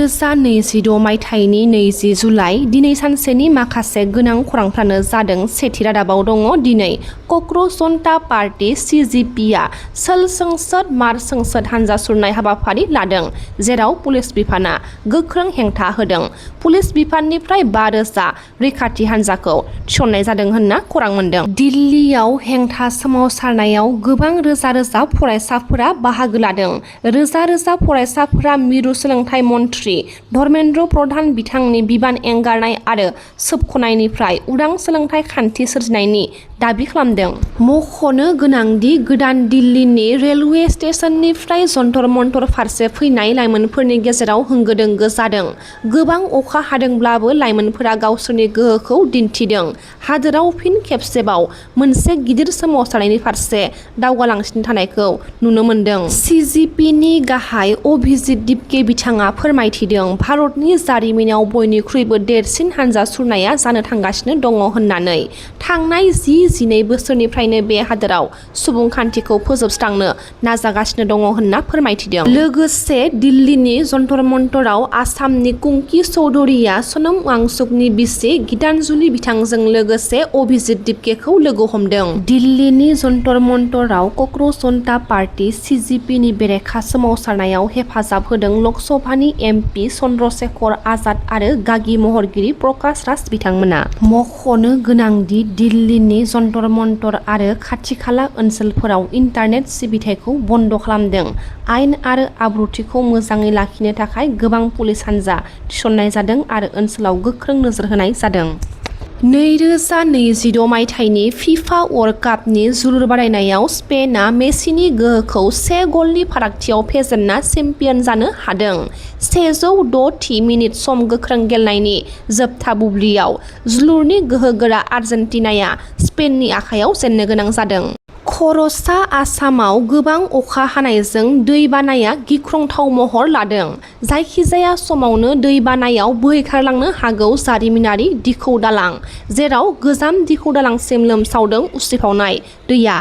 2026 मायथाइनि 20 जुलाइ दिनै सानसेनि माखासे गोनां खौरांफ्रानो जादों। सेथि रादाबाव दङ दिनै क'क्राझ जनता पार्टी CGPआ सोल संसद मार संसद हानजा सुरनाय हाबाफारि लादों, जेराव पुलिस बिफाना गोख्रों हेंथा होदों। पुलिस बिफाननिफ्राय 5,000 रैखाथि हानजाखौ थिसननाय जादों होनना खौरां मोन्दों। दिल्लीयाव हेंथा सोमावसारनायाव गोबां रोजा रोजा फरायसाफोरा बाहागो लादों। रोजा रोजा फरायसाफोरा मिरु सोलोंथाइ मन्थ्रि धर्मेन्द्र प्रधान बिथांनि बिबान एंगारनाय आरो सोबख'नायनिफ्राय उदां सोलोंथाइ खान्थि सोरजिनायनि दाबि खालामदों। मख'नो गोनांदि गोदान दिल्लीनि रेलवे स्टेशननिफ्राय जन्तर मन्तर फारसे फैनाय लाइमोनफोरनि गेजेराव होंगो दोंगो जादों। गोबां अखा हादोंब्लाबो लाइमोनफोरा गावसोरनि गोहोखौ दिन्थिदों। हादोराव फिन खेबसेबाव मोनसे गिदिर सोमावसारनायनि फारसे दावगालांगासिनो थानायखौ नुनो मोन्दों। CGPनि गाहाय अभिजित दिपके बिथाङा फोरमायथिदों, भारतनि जारिमिनाव बयनिख्रुइबो देरसिन हानजा सुरनाया जानो थांगासिनो दङ होननानै। थांनाय 10-12 बोसोरनिफ्रायनो बे हादोराव सुबुंखान्थिखौ फोजोबस्रांनो नाजागासिनो दङ होनना फोरमायथिदों। लोगोसे दिल्लीनि जन्तर मन्तराव आसामनि कुंकी चौधुरीया सनम वांचुकनि बिसि गीतांजलि बिथांजों लोगोसे अभिजित दिपकेखौ लोगो हमदों। दिल्लीनि जन्तर मन्तराव क'क्राझ जनता पार्टी CGPनि बेरेखा सोमावसारनायाव हेफाजाब होदों लकसभानि MP चन्द्रशेखर आजाद आरो गागि महरगिरि प्रकाश राज बिथांमोना। मख'नो गोनांदि दिल्लीनि जन्तर मन्तर आरो खाथि-खाला ओनसोलफोराव इन्टारनेट सिबिथायखौ बन्द' खालामदों। आयेन आरो आब्रुथिखौ मोजाङै लाखिनो थाखाय गोबां पुलिस हानजा थिसननाय जादों आरो ओनसोलाव गोख्रों नोजोर होनाय जादों। 2026 मायथाइनि फिफा वर्ल्ड कापनि जोलुर बादायनायाव स्पेनआ मेसिनि गोहोखौ 1 गलनि फारागथियाव फेजेनना चेम्पियन जानो हादों। 106थि मिनिट सम गोख्रों गेलेनायनि जोबथा बुब्लियाव जोलुरनि गोहोगोरा आर्जेन्टिनाया स्पेननि आखायाव जेननो गोनां जादों। खर'सा आसामाव गोबां अखा हानायजों दैबानाया गिख्रंथाव महर लादों। जायखिजाया समावनो दैबानायाव बोहैखारलांनो हागौ जारिमिनारि दिखौ दालां, जेराव गोजाम दिखौ दालांसिम लोमसावदों उसिफावनाय दैया।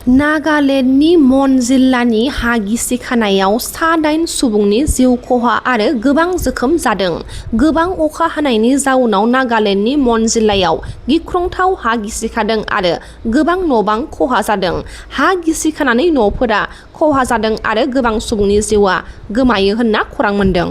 नागालेन्डनि मन जिल्लानि हा गिसिखानायाव सा-8 सुबुंनि जिउ खहा आरो गोबां जोखोम जादों। गोबां अखा हानायनि जाउनाव नागालेन्डनि मन जिल्लायाव गिख्रंथाव हा गिसिखादों आरो गोबां न'-बां खहा जादों। हा गिसिखानानै न'फोरा खहा जादों आरो गोबां सुबुंनि जिउआ गोमायो होनना खौरां मोन्दों।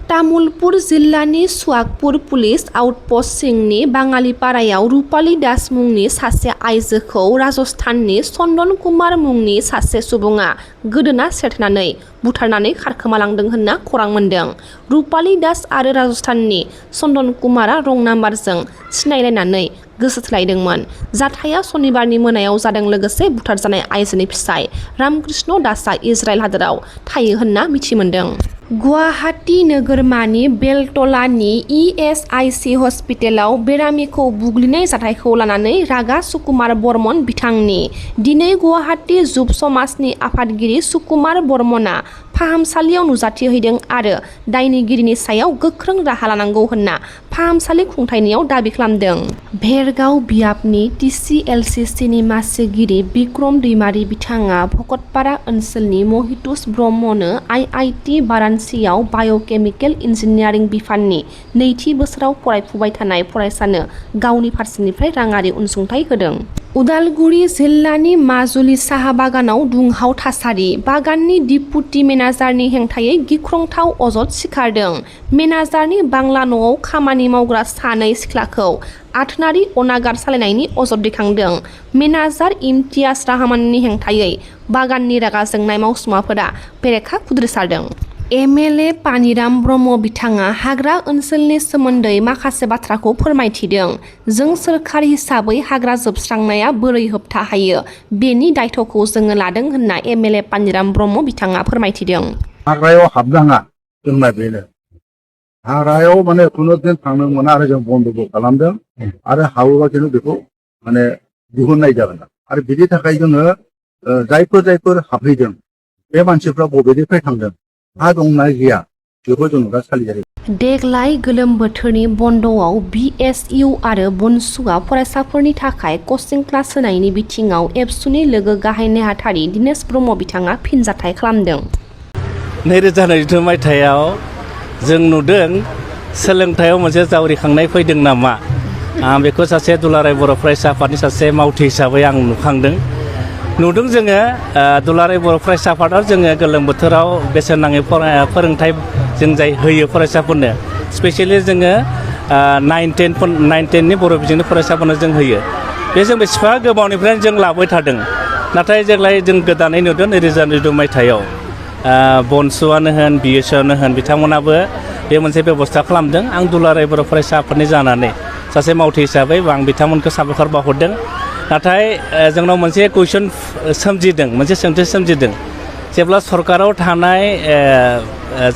तामुलपुर जिल्लानि सुवागपुर पुलिस आउटप'स्ट सिंनि बाङालिपारायाव रुपाली दास मुंनि सासे आइजोखौ राजस्थाननि चन्दन कुमार मुंनि सासे सुबुङा गोदोना सेरथेनानै बुथारनानै खारखोमालांदों होनना खौरां मोन्दों। रुपाली दास आरो राजस्थाननि चन्दन कुमारा रं नाम्बारजों सिनायलायनानै गोसो थोलायदोंमोन। जाथाया सनिबारनि मोनायाव जादों। लोगोसे बुथारजानाय आइजोनि फिसाय रामकृष्ण दासआ इजराइल हादोराव थायो होनना मिथि मोन्दों। गुवाहाटी नोगोरमानि बेलतलानि ESIC हस्पिटालाव बेरामिखौ बुग्लिनाय जाथायखौ लानानै रागा सुकुमार बर्मन बिथांनि। दिनै गुवाहाटी जुब समाजनि आफादगिरि सुकुमार बर्मनआ फाहामसालियाव नुजाथिहैदों आरो दायनिगिरिनि सायाव गोख्रों राहा लानांगौ होनना फाहामसालि खुंथायनियाव दाबि खालामदों। भेरगाव बियाबनि TCLCCनि मासिगिरि बिक्रम दैमारी बिथाङा भकतपारा ओनसोलनि महितुस ब्रह्मनो IIT बाराणसियाव बाय'केमिकेल इन्जिनियारिं बिफाननि नैथि बोसोराव फरायफुबाय थानाय फरायसानो गावनि फारसेनिफ्राय राङारि अनसुंथाइ होदों। उदालगुरि जिल्लानि माजुलि साहा बागानाव दुंहाव थासारि। बागाननि डिपुटि मेनेजारनि हेंथायै गिख्रंथाव अजद सिखारदों। मेनेजारनि बांला न'आव खामानि मावग्रा 2 सिख्लाखौ आथोनारि अनागार सालायनायनि अजद दैखांदों। मेनेजार इम्तियाज रहमाननि हेंथायै बागाननि रागा जोंनाय मावसुमाफोरा बेरेखा खुद्रिसारदों। MLA पानिराम ब्रह्म बिथाङा हाग्रा ओनसोलनि सोमोन्दै माखासे बाथ्राखौ फोरमायथिदों। जों सोरखार हिसाबै हाग्रा जोबस्रांनाया बोरै होबथा हायो, बेनि दायथ'खौ जोङो लादों होनना MLA पानिराम ब्रह्म बिथाङा फोरमायथिदों। हाग्रायाव हाबनाङा जोंना बेनो। हाग्रायाव माने खुनु दिन थांनो मोना आरो जों बन्द'बो खालामदों आरो हाबोबा खिन्थु बेखौ माने दिहुननाय जागोन आरो बिनि थाखाय जोङो जायफोर हाबहैदों बे मानसिफ्रा बबेनिफ्राय थांदों, हा दंना गैया, बेखौ जों दा सालिजायो। देग्लाय गोलोम बोथोरनि बन्द'आव BSU आरो बनसुआ फरायसाफोरनि थाखाय कचिं क्लास होनायनि बिथिङाव एबसुनि लोगो गाहाय नेहाथारि दिनेश ब्रह्म बिथाङा फिनजाथाय खालामदों। 2022 मायथाइयाव जों नुदों सोलोंथायाव मोनसे जावरिखांनाय फैदों नामा बेखौ सासे दुलाराय बर' फरायसा आफादनि सासे मावथि हिसाबै आं नुखांदों नुदों जोङो दुलाराय बर' फरायसा आफादाव जोङो गोलोम बोथोराव बेसेन नाङै फोरोंथाइ जों जाय होयो फरायसाफोरनो स्पेसियेलि जोङो 9-10नि बर' बिजोंनि फरायसाफोरनो जों होयो बे जों बेसेबां गोबावनिफ्रायनो जों लाबाय थादों नाथाय जेब्ला जों गोदानै नुदों 2022 मायथाइयाव बनसुआनो होन बिएसआनो होन बिथांमोनाबो बे मोनसे बेबस्था खालामदों आं दुलाराय बर' फरायसा आफादनि जानानै सासे मावथि हिसाबै आं बिथांमोनखौ साबायखर बावहरदों नाथाय जोंनाव मोनसे कुइसन सोमजिदों मोनसे सोंथि सोमजिदों जेब्ला सरकाराव थानाय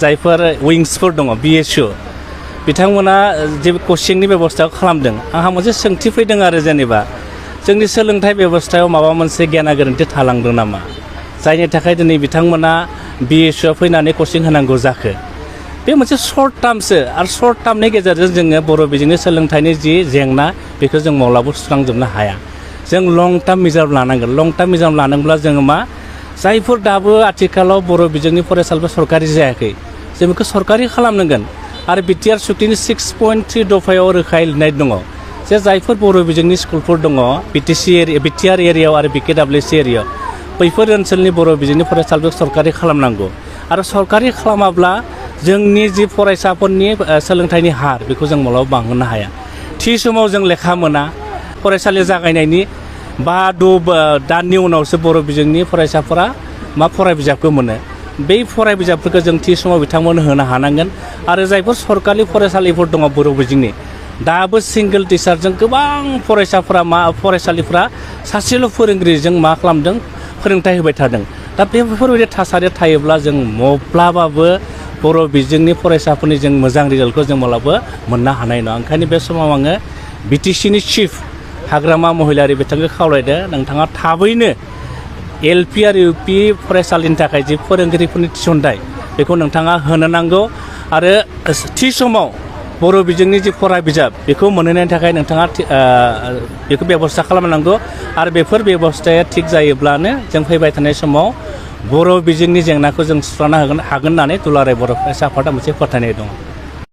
जायफोर विंसफोर दङ बिएसइउ बिथांमोना जे कचिंनि बेबस्था खालामदों आंहा मोनसे सोंथि फैदों आरो जेनेबा जोंनि सोलोंथाइ बेबस्थायाव माबा मोनसे गेना गोरोन्थि थालांदों नामा जायनि थाखाय दिनै बिथांमोना बिएसइउआव फैनानै कचिं होनांगौ जाखो बे मोनसे सर्ट टार्मसो आरो सर्ट टार्मनि गेजेरजों जोङो बर' बिजोंनि सोलोंथाइनि जि जेंना बेखौ जों माब्लाबाबो सुस्रांजोबनो हाया जों लं टार्म मिजार्भ लानांगोन लं टार्म मिजार्भ लानांब्ला जोङो मा जायफोर दाबो आथिखालाव बर' बिजोंनि फरायसालिफोरा सरकारि जायाखै जों बेखौ सरकारि खालामनांगोन आरो बिटिआर सुक्तिनि 6.3 दफायाव रोखायै लिरनाय दङ जे जायफोर बर' बिजोंनि स्कुलफोर दङ बिटिआर एरियायाव आरो बिकेडब्लिउसि एरियायाव बैफोर ओनसोलनि बर' बिजोंनि फरायसालिखौ सरकारि खालामनांगौ आरो सरकारि खालामाब्ला जोंनि जि फरायसाफोरनि सोलोंथाइनि हार बेखौ जों माब्लाबा बांहोनो हाया थि समाव जों लेखा मोना फरायसालि जागायनायनि 5-6 दाननि उनावसो बर' बिजोंनि फरायसाफोरा मा फराय बिजाबखौ मोनो बै फराय बिजाबफोरखौ जों थि समाव बिथांमोननो होनो हानांगोन आरो जायफोर सरकारि फरायसालिफोर दङ बर' बिजोंनि दाबो सिंगोल टिचारजों गोबां फरायसालिफ्रा सासेल' फोरोंगिरिजों मा खालामदों फोरोंथाइ होबाय थादों दा बेफोरबायदि थासारिया थायोब्ला जों माब्लाबाबो बर' बिजोंनि फरायसाफोरनि जों मोजां रिजाल्टखौ जों माब्लाबा मोननो हानाय नङा ओंखायनो बे समाव आङो बिटिसिनि चिफ हाग्रामा महिलारि बिथांखौ खावलायदो नोंथाङा थाबैनो एलपि आरो इउपि फरायसालिनि थाखाय जि फोरोंगिरिफोरनि थिसनथाइ बेखौ नोंथाङा होनो नांगौ आरो थि समाव बर' बिजोंनि जि फराय बिजाब बेखौ मोनहोनायनि थाखाय नोंथाङा बेखौ बेबस्था खालामनांगौ आरो बेफोर बेबस्थाया थिग जायोब्लानो जों फैबाय थानाय समाव बर' बिजोंनि जेंनाखौ जों सुस्रांनो हागोन होननानै दुलाराय बर' फरायसा आफादा मोनसे फोथायनाय दं